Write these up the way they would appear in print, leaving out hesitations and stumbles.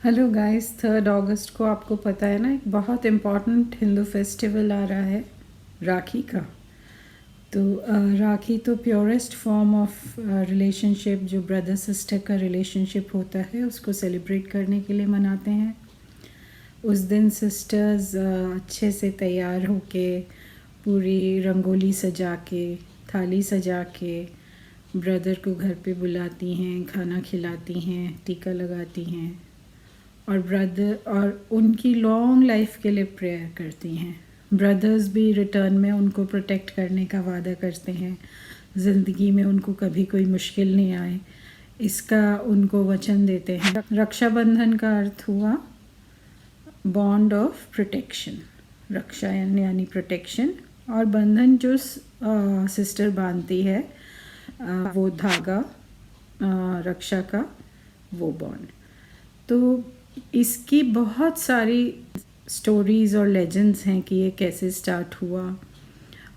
Hello guys, 3 अगस्त को आपको पता है ना, एक बहुत इम्पॉर्टेंट हिंदू फेस्टिवल आ रहा है, राखी का। तो राखी तो प्योरेस्ट फॉर्म ऑफ रिलेशनशिप, जो ब्रदर सिस्टर का रिलेशनशिप होता है, उसको सेलिब्रेट करने के लिए मनाते हैं। उस दिन सिस्टर्स अच्छे से तैयार होके, पूरी रंगोली सजा के, थाली सजा के ब्रदर को घर पे बुलाती हैं, खाना खिलाती हैं, टीका लगाती हैं और ब्रदर और उनकी लॉन्ग लाइफ के लिए प्रेयर करती हैं। ब्रदर्स भी रिटर्न में उनको प्रोटेक्ट करने का वादा करते हैं, ज़िंदगी में उनको कभी कोई मुश्किल नहीं आए, इसका उनको वचन देते हैं। रक्षाबंधन का अर्थ हुआ बॉन्ड ऑफ प्रोटेक्शन। रक्षा यानी प्रोटेक्शन, और बंधन जो सिस्टर बांधती है वो धागा, रक्षा का वो बॉन्ड। तो इसकी बहुत सारी स्टोरीज़ और लेजेंड्स हैं कि ये कैसे स्टार्ट हुआ।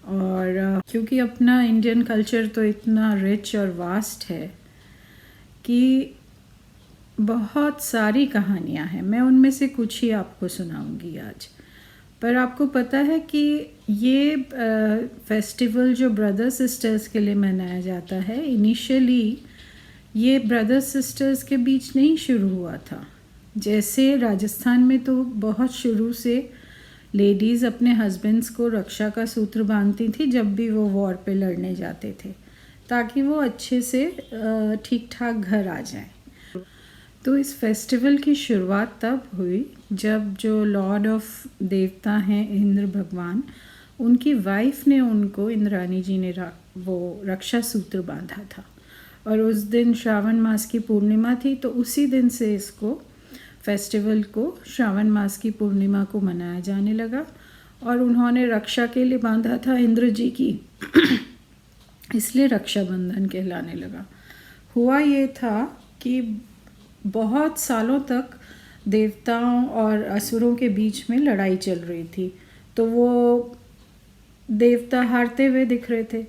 और क्योंकि अपना इंडियन कल्चर तो इतना रिच और वास्ट है कि बहुत सारी कहानियाँ हैं। मैं उनमें से कुछ ही आपको सुनाऊंगी आज। पर आपको पता है कि ये फेस्टिवल जो ब्रदर सिस्टर्स के लिए मनाया जाता है, इनिशियली ये ब्रदर सिस्टर्स के बीच नहीं शुरू हुआ था। जैसे राजस्थान में तो बहुत शुरू से लेडीज़ अपने हस्बैंड्स को रक्षा का सूत्र बांधती थी जब भी वो वॉर पे लड़ने जाते थे, ताकि वो अच्छे से ठीक ठाक घर आ जाएं। तो इस फेस्टिवल की शुरुआत तब हुई जब जो लॉर्ड ऑफ देवता हैं इंद्र भगवान, उनकी वाइफ ने उनको, इंद्रानी जी ने वो रक्षा सूत्र बांधा था। और उस दिन श्रावण मास की पूर्णिमा थी, तो उसी दिन से इसको फेस्टिवल को श्रावण मास की पूर्णिमा को मनाया जाने लगा। और उन्होंने रक्षा के लिए बांधा था इंद्र जी की इसलिए रक्षाबंधन कहलाने लगा। हुआ ये था कि बहुत सालों तक देवताओं और असुरों के बीच में लड़ाई चल रही थी, तो वो देवता हारते हुए दिख रहे थे।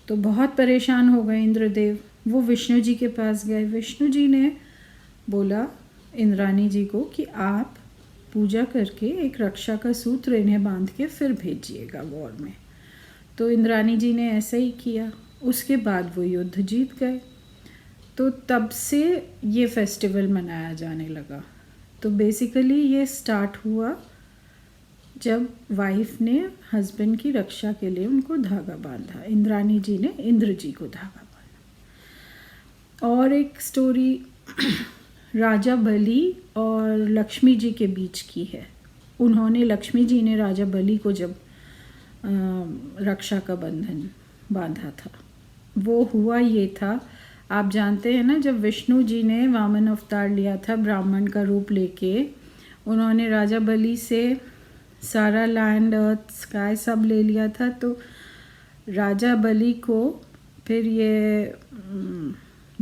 तो बहुत परेशान हो गए इंद्रदेव। वो विष्णु जी के पास गए। विष्णु जी ने बोला इंद्रानी जी को कि आप पूजा करके एक रक्षा का सूत्र इन्हें बांध के फिर भेजिएगा वॉर में। तो इंद्रानी जी ने ऐसा ही किया। उसके बाद वो युद्ध जीत गए। तो तब से ये फेस्टिवल मनाया जाने लगा। तो बेसिकली ये स्टार्ट हुआ जब वाइफ ने हस्बैंड की रक्षा के लिए उनको धागा बांधा। इंद्रानी जी ने इंद्र जी को धागा बांधा। और एक स्टोरी राजा बलि और लक्ष्मी जी के बीच की है। उन्होंने, लक्ष्मी जी ने राजा बलि को जब रक्षा का बंधन बांधा था, वो हुआ ये था, आप जानते हैं ना, जब विष्णु जी ने वामन अवतार लिया था ब्राह्मण का रूप लेके, उन्होंने राजा बलि से सारा लैंड, अर्थ, स्काई सब ले लिया था। तो राजा बलि को फिर ये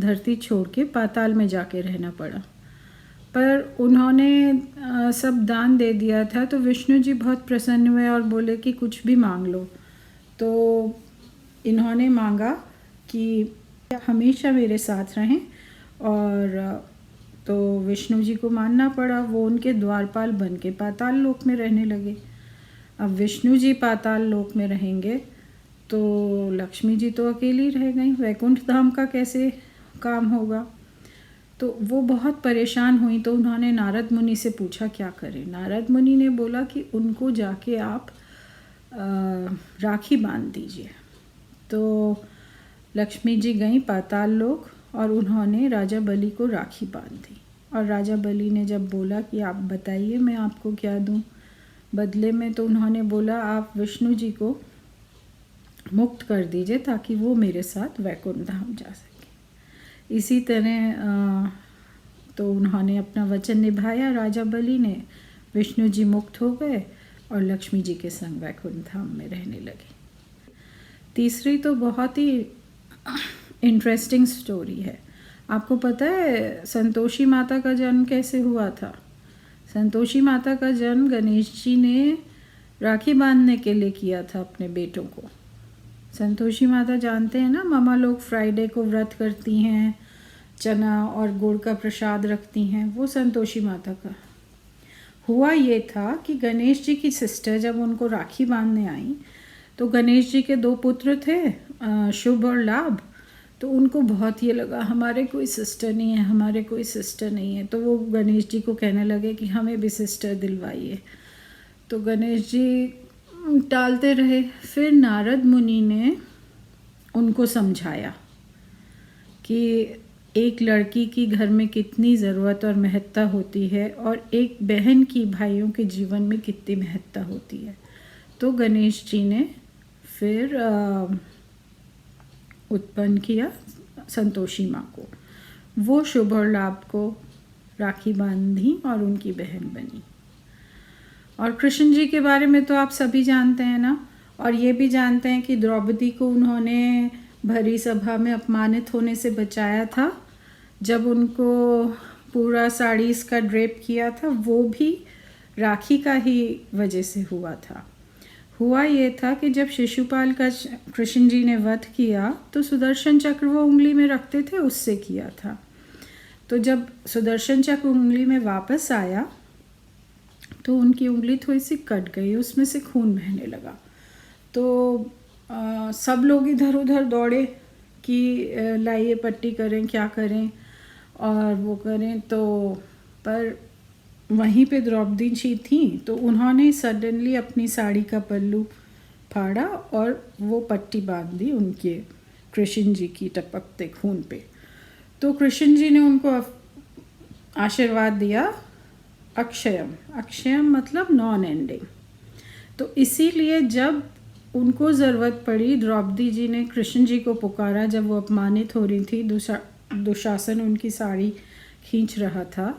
धरती छोड़ के पाताल में जाके रहना पड़ा। पर उन्होंने सब दान दे दिया था। तो विष्णु जी बहुत प्रसन्न हुए और बोले कि कुछ भी मांग लो। तो इन्होंने मांगा कि हमेशा मेरे साथ रहें। और तो विष्णु जी को मानना पड़ा। वो उनके द्वारपाल बन के पाताल लोक में रहने लगे। अब विष्णु जी पाताल लोक में रहेंगे तो लक्ष्मी जी तो अकेली रह गई। वैकुंठ धाम का कैसे काम होगा? तो वो बहुत परेशान हुई। तो उन्होंने नारद मुनि से पूछा क्या करें। नारद मुनि ने बोला कि उनको जाके आप राखी बांध दीजिए। तो लक्ष्मी जी गई पाताल लोक और उन्होंने राजा बलि को राखी बांध दी। और राजा बलि ने जब बोला कि आप बताइए मैं आपको क्या दूं बदले में, तो उन्होंने बोला आप विष्णु जी को मुक्त कर दीजिए ताकि वो मेरे साथ वैकुंठ धाम जा सके। इसी तरह तो उन्होंने अपना वचन निभाया। राजा बलि ने, विष्णु जी मुक्त हो गए और लक्ष्मी जी के संग वैकुंठ धाम में रहने लगे। तीसरी तो बहुत ही इंटरेस्टिंग स्टोरी है। आपको पता है संतोषी माता का जन्म कैसे हुआ था? संतोषी माता का जन्म गणेश जी ने राखी बांधने के लिए किया था अपने बेटों को। संतोषी माता जानते हैं ना, मामा लोग फ्राइडे को व्रत करती हैं, चना और गुड़ का प्रसाद रखती हैं, वो संतोषी माता का। हुआ ये था कि गणेश जी की सिस्टर जब उनको राखी बांधने आई तो गणेश जी के 2 पुत्र थे, शुभ और लाभ। तो उनको बहुत ये लगा हमारे कोई सिस्टर नहीं है, हमारे कोई सिस्टर नहीं है। तो वो गणेश जी को कहने लगे कि हमें भी सिस्टर दिलवाइए। तो गणेश जी टालते रहे। फिर नारद मुनि ने उनको समझाया कि एक लड़की की घर में कितनी ज़रूरत और महत्ता होती है और एक बहन की भाइयों के जीवन में कितनी महत्ता होती है। तो गणेश जी ने फिर उत्पन्न किया संतोषी माँ को। वो शुभ और लाभ को राखी बांधी और उनकी बहन बनी। और कृष्ण जी के बारे में तो आप सभी जानते हैं ना, और ये भी जानते हैं कि द्रौपदी को उन्होंने भरी सभा में अपमानित होने से बचाया था। जब उनको पूरा साड़ी इसका ड्रेप किया था, वो भी राखी का ही वजह से हुआ था। हुआ ये था कि जब शिशुपाल का कृष्ण जी ने वध किया तो सुदर्शन चक्र वो उंगली में रखते थे, उससे किया था। तो जब सुदर्शन चक्र उंगली में वापस आया तो उनकी उंगली थोड़ी सी कट गई, उसमें से खून बहने लगा। तो सब लोग इधर उधर दौड़े कि लाइए पट्टी करें, क्या करें और वो करें। तो पर वहीं पे द्रौपदी जी थी, तो उन्होंने सडनली अपनी साड़ी का पल्लू फाड़ा और वो पट्टी बांध दी उनके कृष्ण जी की टपकते खून पे। तो कृष्ण जी ने उनको आशीर्वाद दिया अक्षयम। अक्षयम मतलब नॉन एंडिंग। तो इसीलिए जब उनको ज़रूरत पड़ी, द्रौपदी जी ने कृष्ण जी को पुकारा जब वो अपमानित हो रही थी, दुशासन उनकी साड़ी खींच रहा था,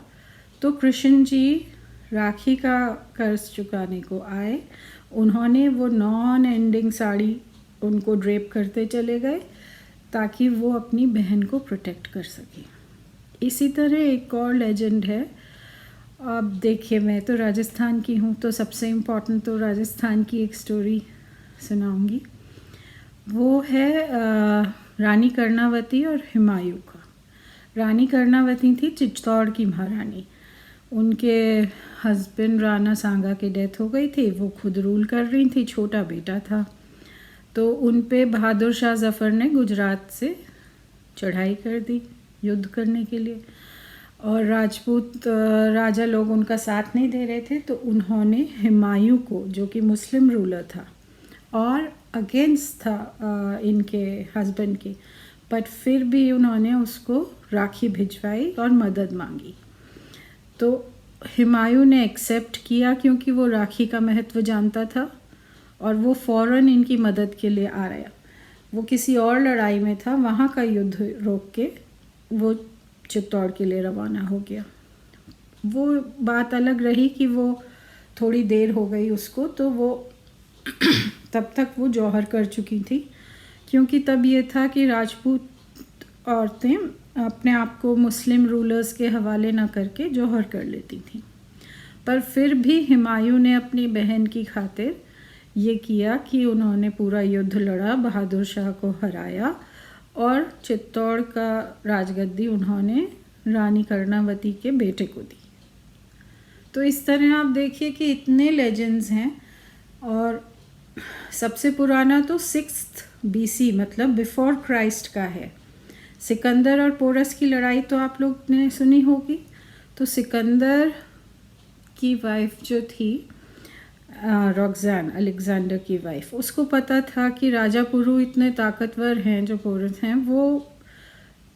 तो कृष्ण जी राखी का कर्ज चुकाने को आए। उन्होंने वो नॉन एंडिंग साड़ी उनको ड्रेप करते चले गए ताकि वो अपनी बहन को प्रोटेक्ट कर सके। इसी तरह एक और लेजेंड है। अब देखिए, मैं तो राजस्थान की हूँ, तो सबसे इम्पोर्टेंट तो राजस्थान की एक स्टोरी सुनाऊंगी। वो है रानी कर्णावती और हुमायूं का। रानी कर्णावती थी चित्तौड़ की महारानी। उनके हस्बैंड राणा सांगा की डेथ हो गई थी, वो खुद रूल कर रही थी, छोटा बेटा था। तो उन पे बहादुर शाह जफ़र ने गुजरात से चढ़ाई कर दी युद्ध करने के लिए, और राजपूत राजा लोग उनका साथ नहीं दे रहे थे। तो उन्होंने हुमायूं को, जो कि मुस्लिम रूलर था और अगेंस्ट था इनके हस्बैंड के, बट फिर भी उन्होंने उसको राखी भिजवाई और मदद मांगी। तो हुमायूं ने एक्सेप्ट किया क्योंकि वो राखी का महत्व जानता था और वो फ़ौरन इनकी मदद के लिए आ रहा। वो किसी और लड़ाई में था, वहाँ का युद्ध रोक के वो चित्तौड़ के लिए रवाना हो गया। वो बात अलग रही कि वो थोड़ी देर हो गई उसको, तो वो तब तक वो जौहर कर चुकी थी, क्योंकि तब ये था कि राजपूत औरतें अपने आप को मुस्लिम रूलर्स के हवाले ना करके जौहर कर लेती थीं। पर फिर भी हुमायूं ने अपनी बहन की खातिर ये किया कि उन्होंने पूरा युद्ध लड़ा, बहादुर शाह को हराया और चित्तौड़ का राजगद्दी उन्होंने रानी कर्णावती के बेटे को दी। तो इस तरह आप देखिए कि इतने लेजेंड्स हैं। और सबसे पुराना तो 6th BC मतलब बिफोर क्राइस्ट का है। सिकंदर और पोरस की लड़ाई तो आप लोग ने सुनी होगी। तो सिकंदर की वाइफ जो थी रॉक्जान, अलेक्जेंडर की वाइफ, उसको पता था कि राजा पुरु इतने ताकतवर हैं, जो पोरस हैं, वो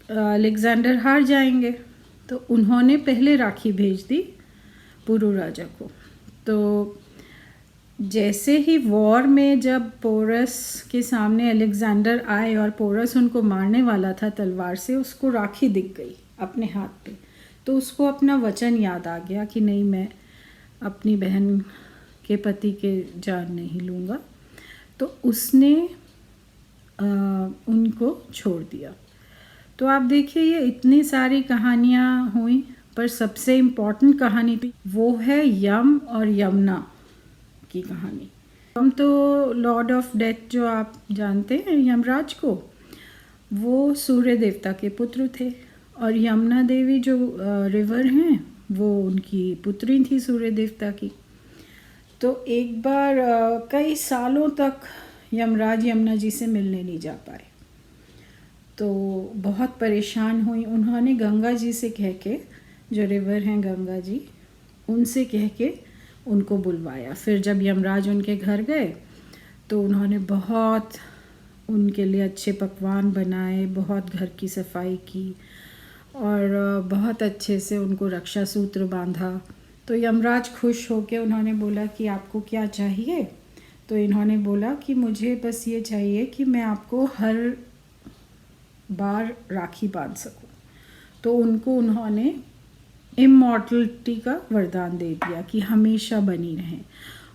अलेक्जेंडर हार जाएंगे। तो उन्होंने पहले राखी भेज दी पुरु राजा को। तो जैसे ही वॉर में जब पोरस के सामने अलेक्जेंडर आए और पोरस उनको मारने वाला था तलवार से, उसको राखी दिख गई अपने हाथ पे। तो उसको अपना वचन याद आ गया कि नहीं, मैं अपनी बहन के पति के जान नहीं लूँगा। तो उसने उनको छोड़ दिया। तो आप देखिए, ये इतनी सारी कहानियाँ हुई, पर सबसे इम्पॉर्टेंट कहानी थी वो है यम और यमुना की कहानी। यम तो लॉर्ड ऑफ डेथ जो आप जानते हैं, यमराज को, वो सूर्य देवता के पुत्र थे और यमुना देवी जो रिवर हैं वो उनकी पुत्री थी सूर्य देवता की। तो एक बार कई सालों तक यमराज यमुना जी से मिलने नहीं जा पाए, तो बहुत परेशान हुई। उन्होंने गंगा जी से कह के, जो रिवर हैं गंगा जी, उनसे कह के उनको बुलवाया। फिर जब यमराज उनके घर गए तो उन्होंने बहुत उनके लिए अच्छे पकवान बनाए, बहुत घर की सफाई की और बहुत अच्छे से उनको रक्षा सूत्र बांधा। तो यमराज खुश होके उन्होंने बोला कि आपको क्या चाहिए? तो इन्होंने बोला कि मुझे बस ये चाहिए कि मैं आपको हर बार राखी बांध सकूं। तो उनको उन्होंने इमॉर्टलिटी का वरदान दे दिया कि हमेशा बनी रहें।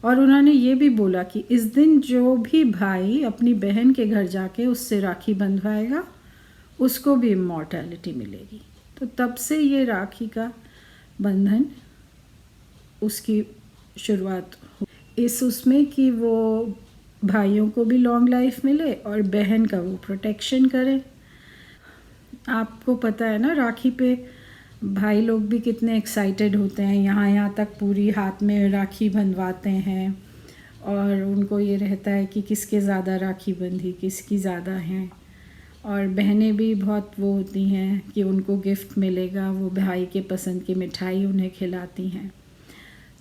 और उन्होंने ये भी बोला कि इस दिन जो भी भाई अपनी बहन के घर जाके उससे राखी बंधवाएगा उसको भी इमॉर्टैलिटी मिलेगी। तो तब से ये राखी का बंधन उसकी शुरुआत हो, इस उसमें कि वो भाइयों को भी लॉन्ग लाइफ मिले और बहन का वो प्रोटेक्शन करे। आपको पता है ना, राखी पे भाई लोग भी कितने एक्साइटेड होते हैं, यहाँ तक पूरी हाथ में राखी बंधवाते हैं और उनको ये रहता है कि किसके ज़्यादा राखी बंधी, किसकी ज़्यादा हैं। और बहनें भी बहुत वो होती हैं कि उनको गिफ्ट मिलेगा, वो भाई के पसंद की मिठाई उन्हें खिलाती हैं।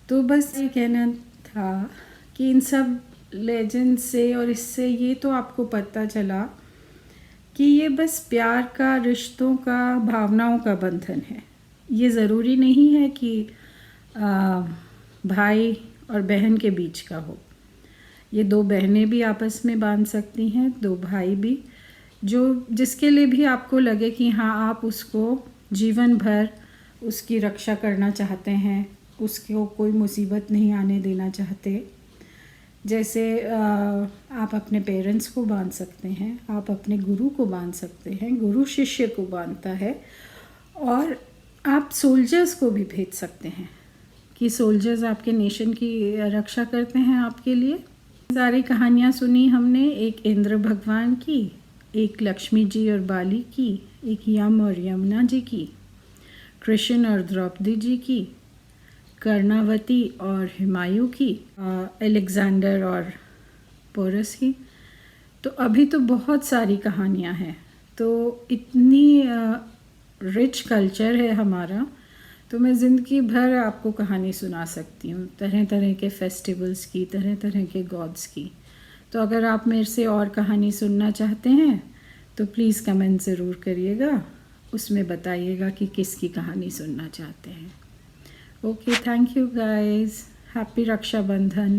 तो बस ये कहना था कि इन सब लेजेंड से और इससे ये तो आपको पता चला कि ये बस प्यार का, रिश्तों का, भावनाओं का बंधन है। ये ज़रूरी नहीं है कि भाई और बहन के बीच का हो। ये दो बहनें भी आपस में बांध सकती हैं, दो भाई भी, जो जिसके लिए भी आपको लगे कि हाँ आप उसको जीवन भर उसकी रक्षा करना चाहते हैं, उसको कोई मुसीबत नहीं आने देना चाहते। जैसे आप अपने पेरेंट्स को बांध सकते हैं, आप अपने गुरु को बांध सकते हैं, गुरु शिष्य को बांधता है, और आप सोल्जर्स को भी भेज सकते हैं कि सोल्जर्स आपके नेशन की रक्षा करते हैं आपके लिए। सारी कहानियाँ सुनी हमने, एक इंद्र भगवान की, एक लक्ष्मी जी और बाली की, एक यम और यमुना जी की, कृष्ण और द्रौपदी जी की, कर्णावती और हुमायूं की, अलेक्जेंडर और पोरस की। तो अभी तो बहुत सारी कहानियाँ हैं, तो इतनी रिच कल्चर है हमारा, तो मैं ज़िंदगी भर आपको कहानी सुना सकती हूँ, तरह तरह के फेस्टिवल्स की, तरह तरह के गॉड्स की। तो अगर आप मेरे से और कहानी सुनना चाहते हैं तो प्लीज़ कमेंट ज़रूर करिएगा, उसमें बताइएगा कि किसकी कहानी सुनना चाहते हैं। Okay, thank you guys. Happy Raksha Bandhan.